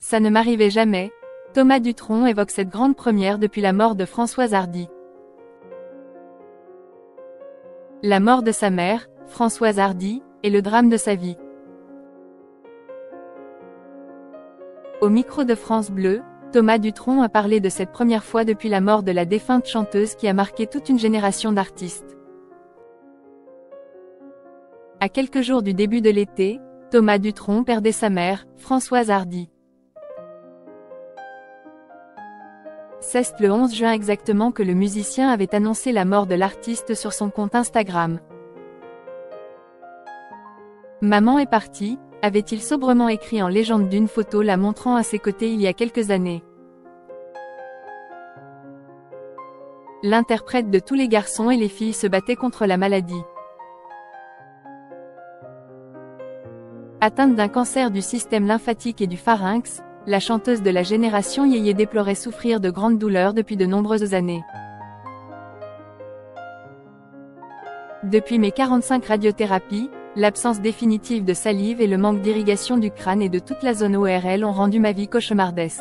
Ça ne m'arrivait jamais. Thomas Dutronc évoque cette grande première depuis la mort de Françoise Hardy. La mort de sa mère, Françoise Hardy, est le drame de sa vie. Au micro de France Bleu, Thomas Dutronc a parlé de cette première fois depuis la mort de la défunte chanteuse qui a marqué toute une génération d'artistes. À quelques jours du début de l'été, Thomas Dutronc perdait sa mère, Françoise Hardy. C'est le 11 juin exactement que le musicien avait annoncé la mort de l'artiste sur son compte Instagram. Maman est partie, avait-il sobrement écrit en légende d'une photo la montrant à ses côtés il y a quelques années. L'interprète de Tous les garçons et les filles se battait contre la maladie. Atteinte d'un cancer du système lymphatique et du pharynx, la chanteuse de la génération Yéyé déplorait souffrir de grandes douleurs depuis de nombreuses années. Depuis mes 45 radiothérapies, l'absence définitive de salive et le manque d'irrigation du crâne et de toute la zone ORL ont rendu ma vie cauchemardesque.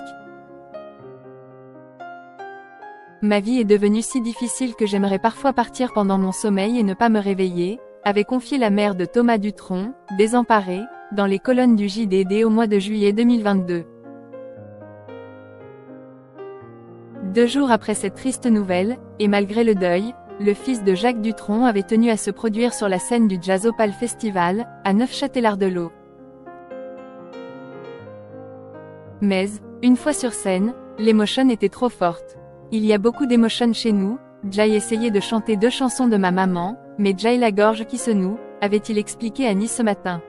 Ma vie est devenue si difficile que j'aimerais parfois partir pendant mon sommeil et ne pas me réveiller, avait confié la mère de Thomas Dutronc, désemparée, dans les colonnes du JDD au mois de juillet 2022. 2 jours après cette triste nouvelle, et malgré le deuil, le fils de Jacques Dutronc avait tenu à se produire sur la scène du Jazz Opal Festival, à Neufchâtelard-de-Lot. Mais, une fois sur scène, l'émotion était trop forte. Il y a beaucoup d'émotion chez nous, Jay essayait de chanter 2 chansons de ma maman, mais Jay la gorge qui se noue, avait-il expliqué à Nice ce matin.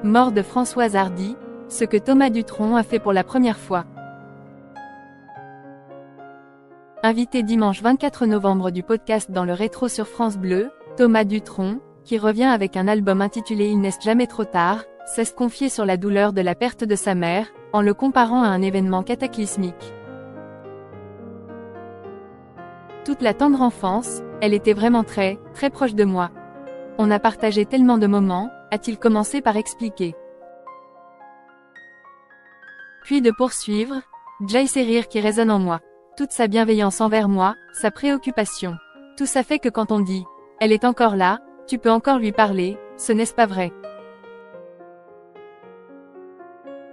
Mort de Françoise Hardy, ce que Thomas Dutronc a fait pour la première fois. Invité dimanche 24 novembre du podcast Dans le rétro sur France Bleu, Thomas Dutronc, qui revient avec un album intitulé Il n'est jamais trop tard, s'est confié sur la douleur de la perte de sa mère, en le comparant à un événement cataclysmique. Toute la tendre enfance, elle était vraiment très proche de moi. On a partagé tellement de moments, a-t-il commencé par expliquer. Puis de poursuivre, Jay ces rires qui résonnent en moi. Toute sa bienveillance envers moi, sa préoccupation. Tout ça fait que quand on dit « Elle est encore là, tu peux encore lui parler », ce n'est-ce pas vrai.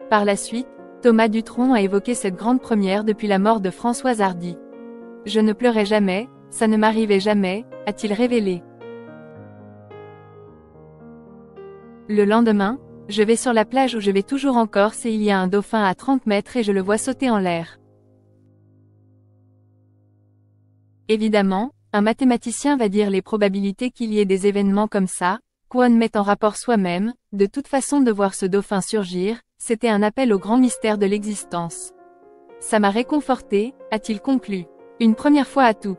Par la suite, Thomas Dutronc a évoqué cette grande première depuis la mort de Françoise Hardy. « Je ne pleurais jamais, ça ne m'arrivait jamais », a-t-il révélé. Le lendemain, je vais sur la plage où je vais toujours en Corse et il y a un dauphin à 30 mètres et je le vois sauter en l'air. Évidemment, un mathématicien va dire les probabilités qu'il y ait des événements comme ça, qu'on met en rapport soi-même, de toute façon de voir ce dauphin surgir, c'était un appel au grand mystère de l'existence. Ça m'a réconforté, a-t-il conclu. Une première fois à tout.